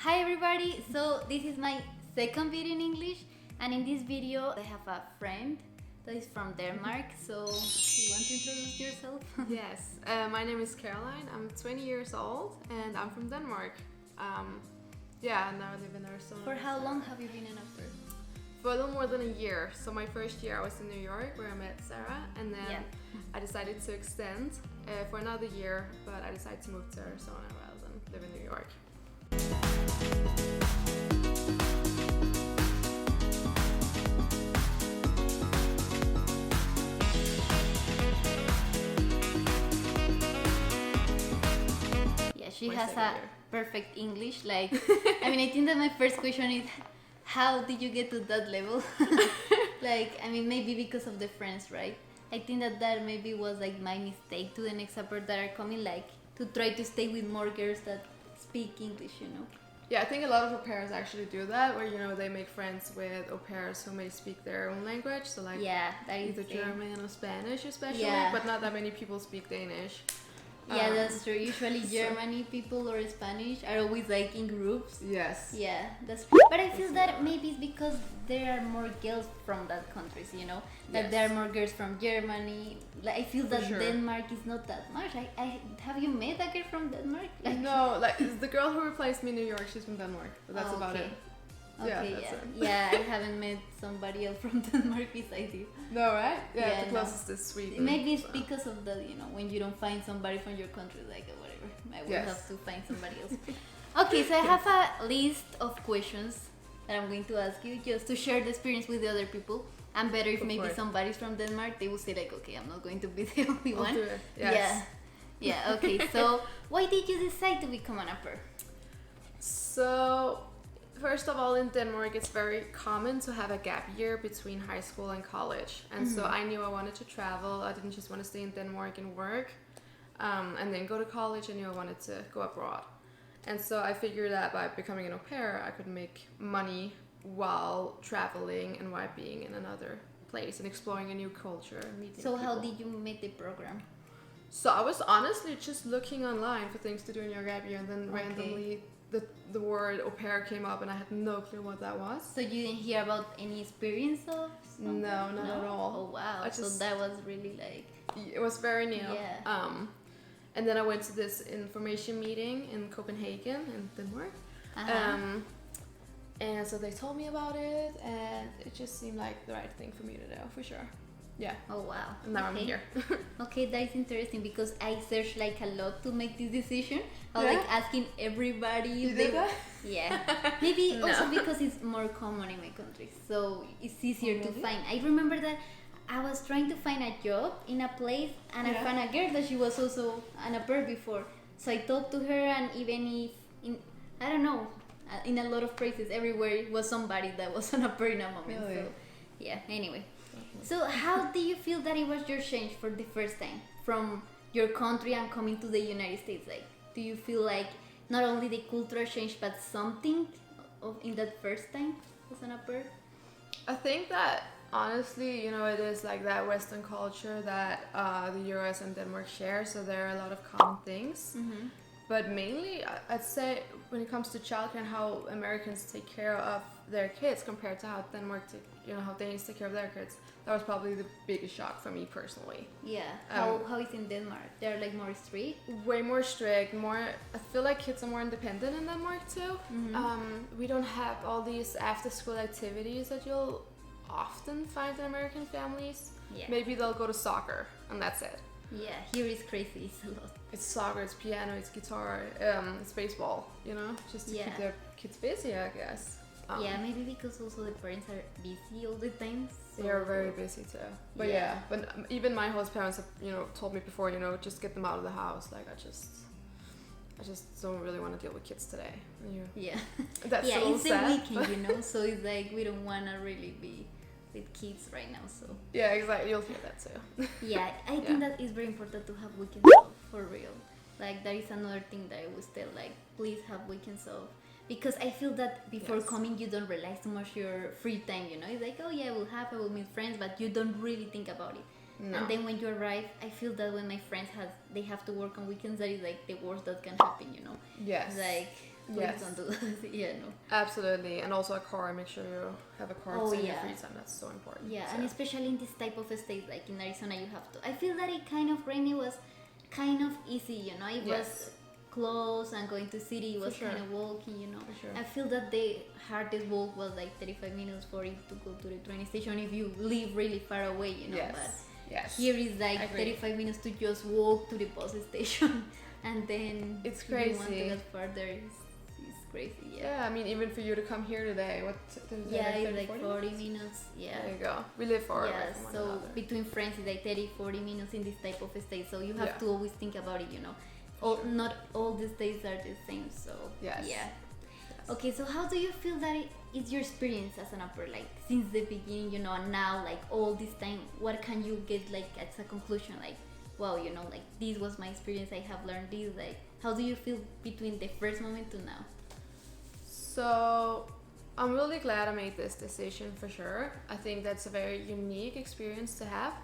Hi everybody, so this is my second video in English, and in this video I have a friend that is from Denmark. So you want to introduce yourself? Yes, my name is Caroline. I'm 20 years old and I'm from Denmark. Yeah, and now I live in Arizona. For how long have you been in au pair? For a little more than a year. So my first year I was in New York where I met Sarah, and then I decided to extend for another year, but I decided to move to Arizona rather than live in New York. She has a perfect English. Like, I mean, I think that my first question is, how did you get to that level? Like, I mean, maybe because of the friends, right? I think that maybe was like my mistake to the next au pair that are coming, like to try to stay with more girls that speak English, you know? Yeah, I think a lot of au pairs actually do that, where they make friends with au pairs who may speak their own language, so like that is either German or Spanish especially, but not that many people speak Danish. Yeah, that's true. Usually Germany people or Spanish are always like in groups. Yes. Yeah, that's true. But I feel that maybe it's because there are more girls from that countries, you know? That there are more girls from Germany. Like, I feel that Denmark is not that much. I have you met a girl from Denmark? Like, no, like the girl who replaced me in New York, she's from Denmark. But that's about it. Okay, yeah, I haven't met somebody else from Denmark besides you. No, right? Yeah, the closest is Sweden. Maybe it's because of the, when you don't find somebody from your country, like whatever, I will have to find somebody else. Okay, so I have a list of questions that I'm going to ask you just to share the experience with the other people. And better if maybe somebody's from Denmark, they will say like, okay, I'm not going to be the only one. Yes. Yeah, okay, so why did you decide to become an au pair? So, first of all, in Denmark, it's very common to have a gap year between high school and college. And so I knew I wanted to travel. I didn't just want to stay in Denmark and work and then go to college. I knew I wanted to go abroad. And so I figured that by becoming an au pair, I could make money while traveling and while being in another place and exploring a new culture and meeting people. How did you make the program? So I was honestly just looking online for things to do in your gap year, and then randomly the word au pair came up, and I had no clue what that was. So you didn't hear about any experience of something? No, not at all. Oh wow! So that was really like... It was very new. Yeah. And then I went to this information meeting in Copenhagen in Denmark. And so they told me about it, and it just seemed like the right thing for me to do, for sure. Yeah. Oh wow. And now I'm here. Okay, that is interesting because I searched like a lot to make this decision. I was like asking everybody. You did that? Yeah. Maybe also because it's more common in my country, so it's easier to find. I remember that I was trying to find a job in a place, and I found a girl that she was also an au pair before. So I talked to her, and even if I don't know, in a lot of places everywhere was somebody that was an au pair in a moment. Really? So yeah. Anyway. So how do you feel that it was your change for the first time from your country and coming to the United States? Like, do you feel like not only the cultural change but something in that first time as an au pair? I think that honestly, it is like that Western culture that the US and Denmark share, so there are a lot of common things. But mainly, I'd say when it comes to childcare and how Americans take care of their kids compared to how how Danes take care of their kids, that was probably the biggest shock for me personally. Yeah. How is in Denmark? They're like more strict? Way more strict, I feel like kids are more independent in Denmark too. We don't have all these after school activities that you'll often find in American families. Yeah. Maybe they'll go to soccer and that's it. Yeah, here is crazy. It's a lot. It's soccer, it's piano, it's guitar, it's baseball, just to keep their kids busy, I guess. Yeah, maybe because also the parents are busy all the time. So they are very busy too. But but even my host parents have, told me before, just get them out of the house. Like I just don't really want to deal with kids today. That's so it's sad. The weekend, so it's like we don't want to really be with kids right now. So yeah, exactly. You'll hear that too. Yeah, I think that it's very important to have weekends off for real. Like that is another thing that I always tell, like please have weekends off. Because I feel that before coming, you don't realize too much your free time, It's like, oh yeah, I will meet friends, but you don't really think about it. No. And then when you arrive, I feel that when my friends they have to work on weekends, that is like the worst that can happen, Yes. Like, please don't do that. Yeah, no. Absolutely, and also a car. Make sure you have a car in your free time. That's so important. Yeah, and especially in this type of states, like in Arizona, you have to. I feel that it kind of rainy was kind of easy, you know. It was close, and going to city was kind of walking, you know. I feel that the hardest walk was like 35 minutes for it to go to the train station if you live really far away, you know. But here is like 35 minutes to just walk to the bus station, and then it's if crazy. you want to get further, it's crazy. Yeah, I mean, even for you to come here today, what? It's like 40 minutes. Yeah. There you go. We live far away from one another. So between friends, it's like 30-40 minutes in this type of state. So you have to always think about it, you know. Not all the states are the same, so okay, so how do you feel that it's your experience as an au pair, like since the beginning, you know, and now like all this time, what can you get like as a conclusion, like wow, you know, like this was my experience, I have learned this, like how do you feel between the first moment to now? So I'm really glad I made this decision for sure. I think that's a very unique experience to have,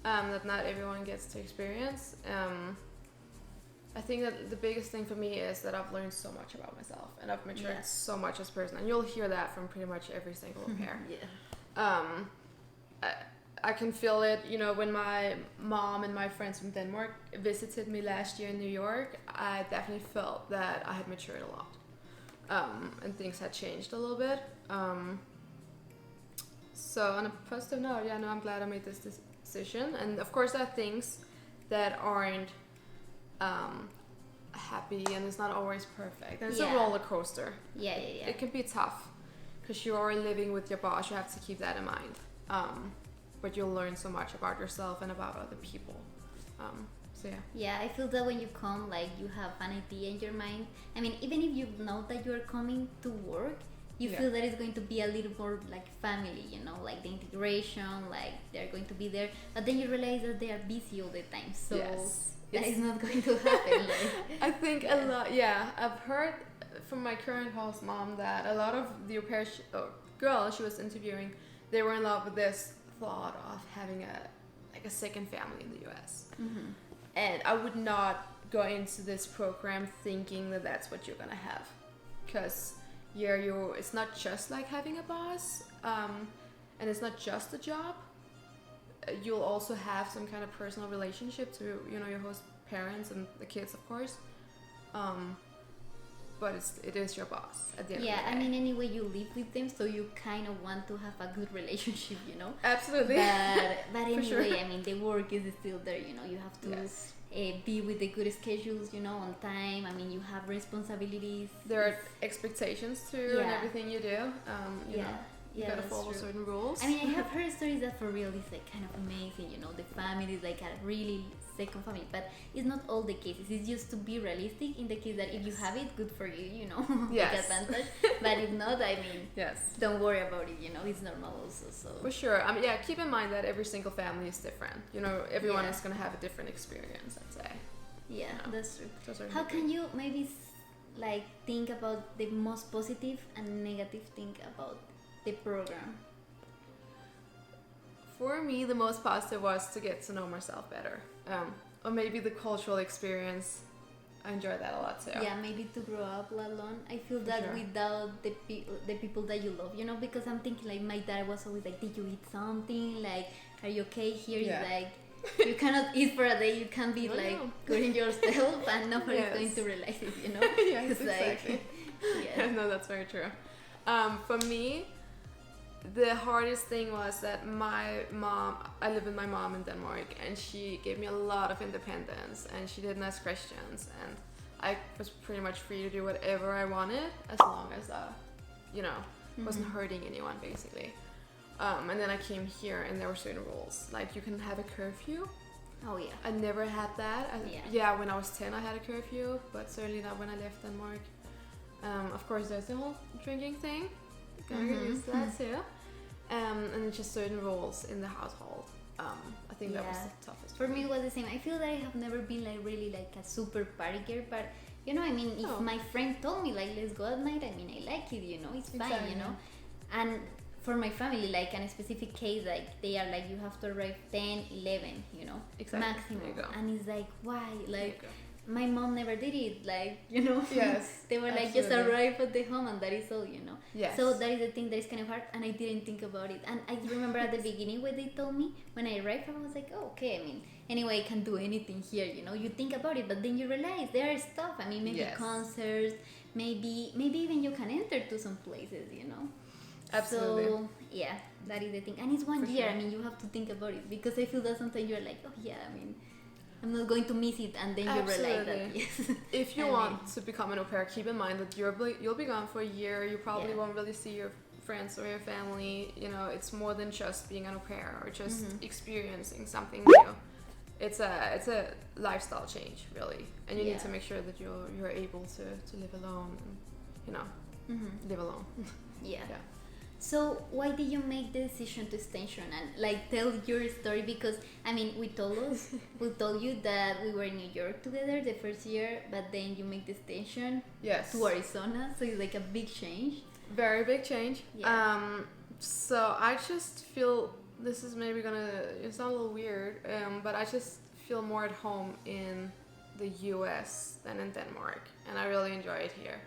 that not everyone gets to experience. I think that the biggest thing for me is that I've learned so much about myself, and I've matured so much as a person, and you'll hear that from pretty much every single au pair. I can feel it, you know, when my mom and my friends from Denmark visited me last year in New York. I definitely felt that I had matured a lot, and things had changed a little bit. So on a positive note, I'm glad I made this decision, and of course there are things that aren't happy, and it's not always perfect, and it's a roller coaster. It can be tough because you are living with your boss. You have to keep that in mind, but you'll learn so much about yourself and about other people. So I feel that when you come, like you have an idea in your mind. I mean, even if you know that you're coming to work, you feel that it's going to be a little more like family, you know, like the integration, like they're going to be there, but then you realize that they are busy all the time, so that is not going to happen. Like, I think a lot. I've heard from my current host mom that a lot of the au pair girls she was interviewing, they were in love with this thought of having a second family in the US. And I would not go into this program thinking that that's what you're gonna have, because it's not just like having a boss, and it's not just a job. You'll also have some kind of personal relationship to, you know, your host parents and the kids, of course. But it is your boss at the end of the day. I mean, anyway, you live with them, so you kind of want to have a good relationship, you know. Absolutely. But anyway, I mean, the work is still there, you know. You have to be with the good schedules, you know, on time. I mean, you have responsibilities. There are expectations too, and everything you do. You know. You gotta follow certain rules. I mean, I have heard stories that for real is like kind of amazing, you know, the family is like a really second family, but it's not all the cases. It's just to be realistic in the case that if you have it, good for you, you know, take advantage. But if not, I mean, don't worry about it, you know, it's normal also. So for sure. I mean, keep in mind that every single family is different. You know, everyone is gonna have a different experience, I'd say. Yeah, that's true. How can you maybe like think about the most positive and negative thing about the program? For me, the most positive was to get to know myself better, or maybe the cultural experience. I enjoyed that a lot too. Yeah, maybe to grow up alone. I feel that without the people that you love, you know, because I'm thinking like my dad was always like, did you eat something? Like, are you okay? Here is like, you cannot eat for a day. You can't be good in yourself, and nobody's going to realize it, you know. Yes, exactly. No, that's very true. For me, the hardest thing was that my mom, I live with my mom in Denmark, and she gave me a lot of independence, and she didn't ask questions, and I was pretty much free to do whatever I wanted as long as you know, wasn't hurting anyone basically. And then I came here, and there were certain rules, like you can have a curfew. Oh yeah. I never had that. When I was 10 I had a curfew, but certainly not when I left Denmark. Of course there's the whole drinking thing. Gotta get used to that too. And just certain rules in the household. I think that was the toughest. For me it was the same. I feel that I have never been like really like a super party girl, but you know, I mean, if my friend told me like let's go at night, I mean, I like it, you know, it's fine, you know. And for my family, like in a specific case, like they are like you have to arrive 10, 11, you know, maximum. And it's like why, like my mom never did it. Like, you know, Yes. they were like, just absolutely. arrive at the home and that is all, you know. Yes. So that is the thing that is kind of hard, and I didn't think about it. And I remember at the beginning when they told me, when I arrived, I was like, oh, okay, I mean, anyway, I can do anything here, you know. You think about it, but then you realize there are stuff. I mean, maybe Yes. concerts, maybe even you can enter to some places, you know. Absolutely. So yeah, that is the thing, and it's one For year. sure. I mean, you have to think about it, because I feel that sometimes you're like, oh yeah, I mean, I'm not going to miss it, and then you realize that Absolutely. yes. If you I want mean- to become an au pair, keep in mind that you'll be gone for a year. You probably Yeah. won't really see your friends or your family. You know, it's more than just being an au pair or just experiencing something new. It's a lifestyle change, really, and you need Yeah. to make sure that you're able to live alone and, you know, live alone. Yeah. Yeah. So why did you make the decision to extension and like tell your story? Because I mean, we told you that we were in New York together the first year, but then you make the extension Yes. to Arizona, so it's like a big change. Very big change. Yeah. So I just feel this is maybe gonna sound a little weird, but I just feel more at home in the U.S. than in Denmark, and I really enjoy it here.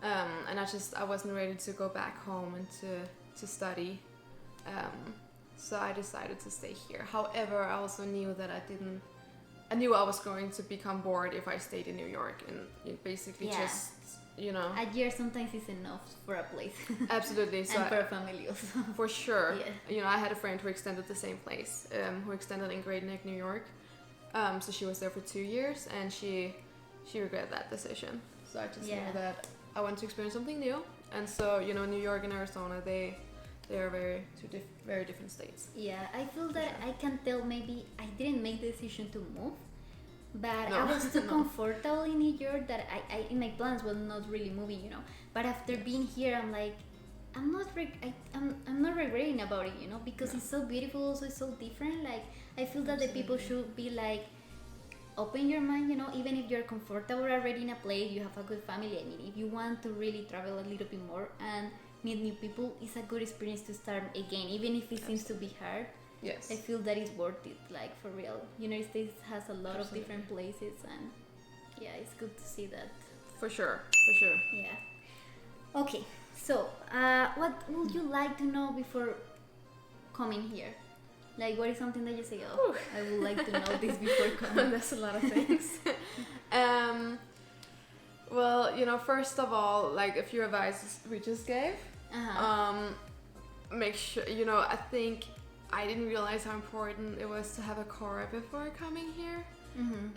And I wasn't ready to go back home and to study, so I decided to stay here. However, I also knew that I knew I was going to become bored if I stayed in New York, and it basically Yeah. just, you know. A year sometimes is enough for a place. Absolutely. So and for a family also. for sure. Yeah. You know, I had a friend who extended the same place, who extended in Great Neck, New York. So she was there for 2 years, and she regretted that decision. So I just Yeah. know that I want to experience something new. And so, you know, New York and Arizona, they are very different states. Yeah, I feel that sure. I can tell maybe I didn't make the decision to move, but No. I was too No. comfortable in New York that I in my plans was not really moving, you know. But after being here, I'm like, I'm not regretting about it, you know, because it's so beautiful, also it's so different. Like I feel that the people should be like, open your mind, you know, even if you're comfortable already in a place, you have a good family. I mean, if you want to really travel a little bit more and meet new people, it's a good experience to start again, even if it seems to be hard. Yes. I feel that it's worth it, like for real. United States has a lot of Absolutely. different places, and yeah, it's good to see that. For sure. Yeah. Okay, so what would you like to know before coming here? Like, what is something that you say, oh, I would like to know this before coming? That's a lot of things. Well, you know, first of all, like a few advices we just gave. Make sure, you know, I think I didn't realize how important it was to have a car before coming here.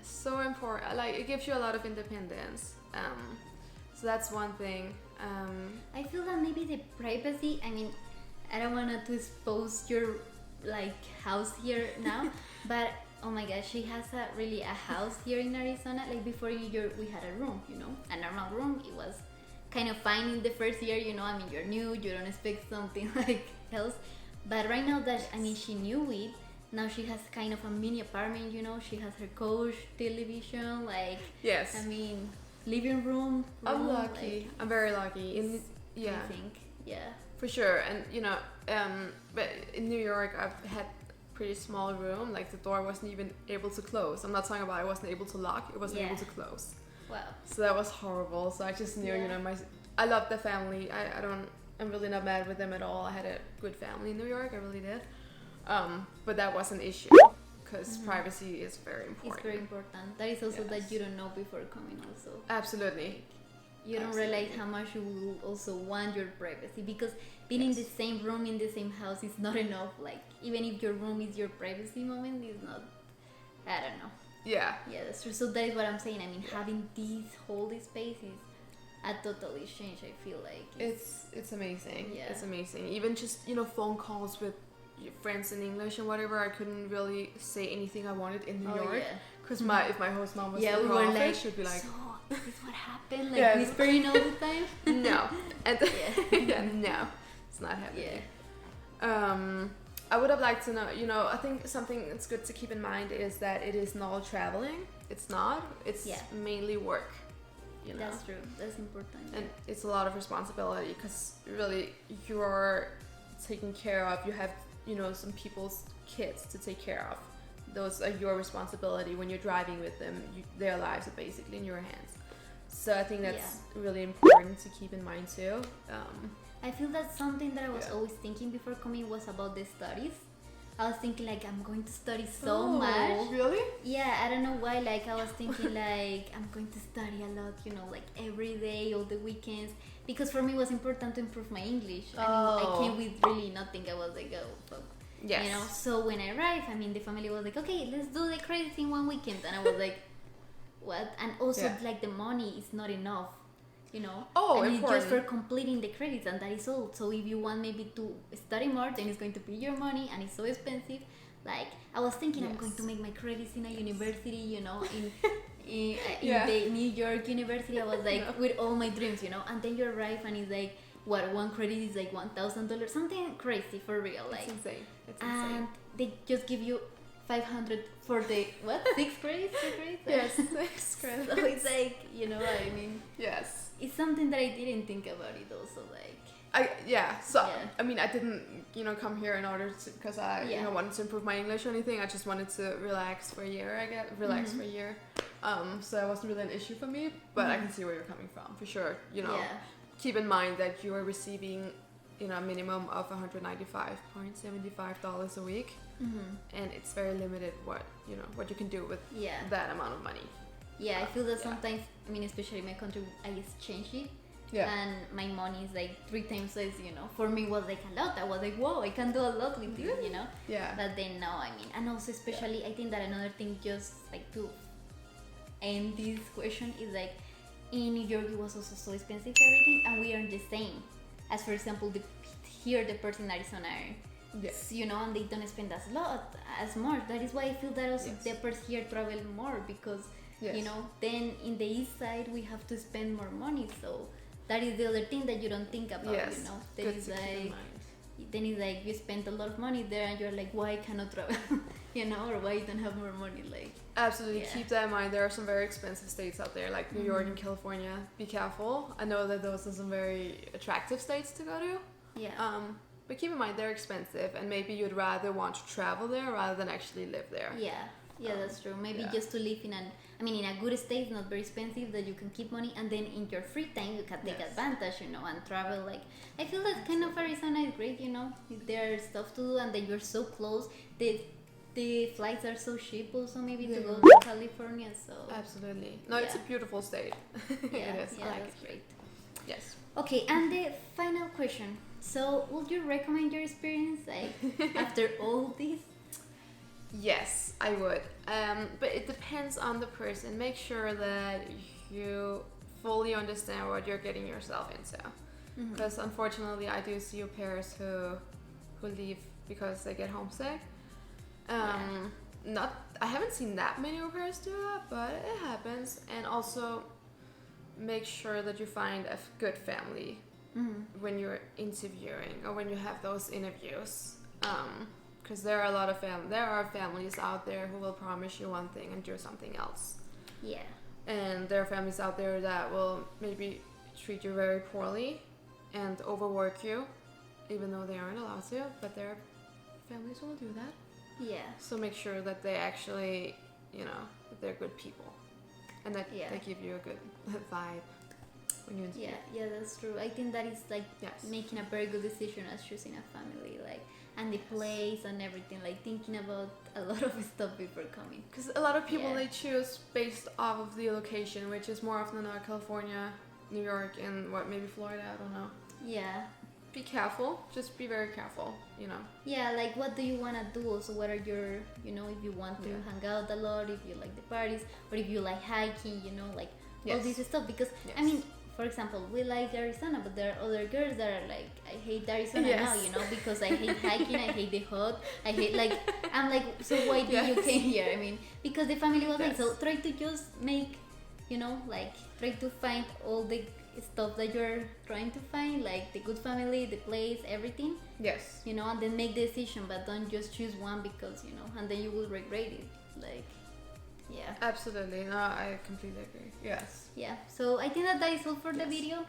So important. Like, it gives you a lot of independence. So that's one thing. I feel that maybe the privacy, I mean, I don't want to expose your like house here now, but oh my gosh, she has a house here in Arizona. Like before in New York, we had a room, you know, a normal room. It was kind of fine in the first year, you know. I mean, you're new, you don't expect something like else. But right now that I mean, she knew it. Now she has kind of a mini apartment, you know. She has her couch, television, like Yes. I mean, living room. I'm lucky. Like, I'm very lucky. Yeah. I think, yeah. For sure, and you know, but in New York, I've had pretty small room. Like the door wasn't even able to close. I'm not talking about I wasn't able to lock; it wasn't able to close. Wow. So that was horrible. So I just knew, you know, I love the family. I'm really not mad with them at all. I had a good family in New York. I really did. But that was an issue because privacy is very important. It's very important. That is also Yes. that you don't know before coming. Also. Absolutely. You don't realize how much you will also want your privacy, because being in the same room in the same house is not enough. Like even if your room is your privacy moment, is not. I don't know. Yeah. Yeah, that's true. So that is what I'm saying. I mean, having these holy spaces, a totally change. I feel like It's amazing. Yeah. It's amazing. Even just, you know, phone calls with your friends in English and whatever. I couldn't really say anything I wanted in New York because if my host mom was in we her were office, like, she'd be like, so this is what happened, like whispering all the time. no, and no, it's not happening. I would have liked to know, you know, I think something that's good to keep in mind is that it is not traveling. It's not. It's mainly work. You know? That's true. That's important. And it's a lot of responsibility because really you're taking care of. You have, you know, some people's kids to take care of. those are your responsibility when you're driving with them. Their lives are basically in your hands. So I think that's really important to keep in mind too. I feel that's something that I was always thinking before coming was about the studies. I was thinking like I'm going to study so much. Really? Yeah, I don't know why. Like I was thinking like I'm going to study a lot, you know, like every day, all the weekends. Because for me it was important to improve my English. I mean, I came with really nothing. I was like, oh fuck. Yes. You know. So when I arrived, I mean, the family was like, okay, let's do the credits in one weekend, and I was like, what? And also like the money is not enough. You know, and it's just for completing the credits, and that is all. So if you want maybe to study more, then it's going to be your money, and it's so expensive. Like I was thinking, I'm going to make my credits in a university, you know, in the New York University. I was like with all my dreams, you know, and then you arrive and it's like, what, one credit is like $1,000, something crazy for real, like. It's insane. It's and insane. they just give you 500 for the what 6 credits? 2 credits? Yes, 6 credits. So it's like, you know what I mean? Yes. It's something that I didn't think about it also, like. I mean, I didn't, you know, come here in order to, because I, you know, wanted to improve my English or anything. I just wanted to relax for a year, for a year. So it wasn't really an issue for me, but I can see where you're coming from, for sure. You know, keep in mind that you are receiving, you know, a minimum of $195.75 a week. And it's very limited what you can do with that amount of money. Yeah, I feel that sometimes, I mean, especially in my country, I exchange it. And my money is like 3 times less, you know. For me, it was like a lot. I was like, whoa, I can do a lot with it, you know. But then now, I mean, and also especially, I think that another thing, just like to end this question, is like in New York, it was also so expensive everything, and we earn the same as, for example, here the person in Arizona earn. Yes. You know, and they don't spend as much. That is why I feel that also the person here travel more, because you know, then in the east side we have to spend more money, so that is the other thing that you don't think about, you know. Then it's like you spend a lot of money there and you're like, why I cannot travel? You know, or why you don't have more money, like. Absolutely, keep that in mind. There are some very expensive states out there, like New York and California. Be careful. I know that those are some very attractive states to go to. But keep in mind, they're expensive, and maybe you'd rather want to travel there rather than actually live there. That's true. Maybe just to live in in a good state, not very expensive, that you can keep money, and then in your free time you can take advantage, you know, and travel. Like, I feel that kind of Arizona is great, you know. There's stuff to do, and then you're so close. The flights are so cheap also, maybe to go to California. So absolutely, no, it's a beautiful state. It is. I like that's great. Yes. Okay, and the final question. So, would you recommend your experience, like, after all this? Yes, I would. But it depends on the person. Make sure that you fully understand what you're getting yourself into. Because unfortunately, I do see au pairs who leave because they get homesick. I haven't seen that many au pairs do that, but it happens. And also, make sure that you find a good family when you're interviewing or when you have those interviews. Because there are a lot of families out there who will promise you one thing and do something else. And there are families out there that will maybe treat you very poorly and overwork you, even though they aren't allowed to. But there are families who will do that. So make sure that they actually, you know, that they're good people, and that they give you a good vibe when you interview. That's true. I think that is like making a very good decision as choosing a family, like, and the place and everything, like thinking about a lot of stuff before coming. Because a lot of people they choose based off of the location, which is more often than not California, New York, and maybe Florida. I don't know. Be careful. Just be very careful. You know. Like, what do you want to do? Also, what are your, you know, if you want to hang out a lot, if you like the parties, or if you like hiking, you know, like all this stuff. Because I mean, for example, we like Arizona, but there are other girls that are like, I hate Arizona now, you know, because I hate hiking, I hate the hot, I hate, like, I'm like, so why did you came here? I mean, because the family was like, so try to just make, you know, like, try to find all the stuff that you're trying to find, like the good family, the place, everything. You know, and then make the decision, but don't just choose one because, you know, and then you will regret it. Like, Yeah. Absolutely. No, I completely agree. Yes. Yeah. So I think that is all for the video.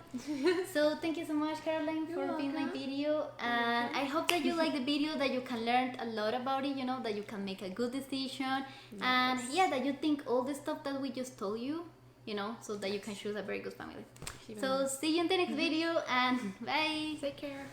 So thank you so much, Caroline, for being my video. And I hope that you like the video, that you can learn a lot about it, that you can make a good decision. And yeah, that you think all the stuff that we just told you, so that you can choose a very good family. So see you in the next video and bye. Take care.